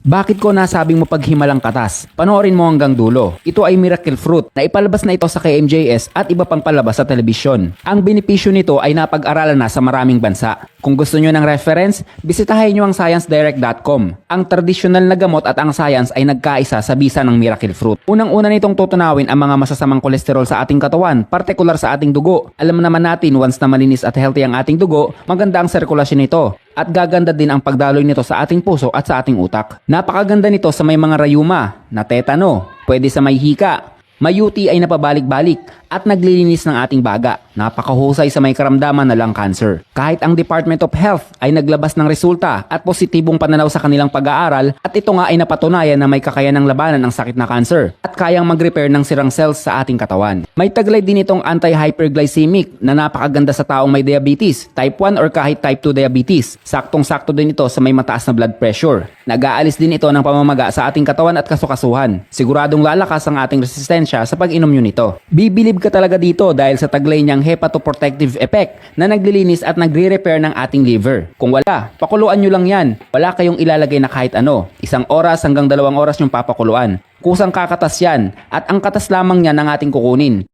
Bakit ko nasabing mo paghimalang katas? Panoorin mo hanggang dulo. Ito ay miracle fruit na ipalabas na ito sa KMJS at iba pang palabas sa telebisyon. Ang benepisyo nito ay napag-aralan na sa maraming bansa. Kung gusto nyo ng reference, bisitahin nyo ang ScienceDirect.com. Ang tradisyonal na gamot at ang science ay nagkaisa sa bisa ng miracle fruit. Unang-una nitong tutunawin ang mga masasamang kolesterol sa ating katawan, partikular sa ating dugo. Alam naman natin, once na malinis at healthy ang ating dugo, maganda ang sirkulasyon nito. At gaganda din ang pagdaloy nito sa ating puso at sa ating utak. Napakaganda nito sa may mga rayuma, na tetano, pwede sa may hika, may UTI na pabalik-balik at naglilinis ng ating baga. Napakahusay sa may karamdaman na lung cancer. Kahit ang Department of Health ay naglabas ng resulta at positibong pananaw sa kanilang pag-aaral at ito nga ay napatunayan na may kakayanang labanan ang sakit na cancer at kayang mag-repair ng sirang cells sa ating katawan. May taglay din itong anti-hyperglycemic na napakaganda sa taong may diabetes, type 1 or kahit type 2 diabetes. Saktong-sakto din ito sa may mataas na blood pressure. Nag-aalis din ito ng pamamaga sa ating katawan at kasukasuhan. Siguradong lalakas ang ating resistensya sa pag-inom nyo nito. Bibilib ka talaga dito dahil sa taglay niyang hepatoprotective effect na naglilinis at nagre-repair ng ating liver. Kung wala, pakuluan nyo lang yan. Wala kayong ilalagay na kahit ano. 1 oras hanggang 2 oras yung papakuluan. Kusang kakatas yan at ang katas lamang niya ng ating kukunin.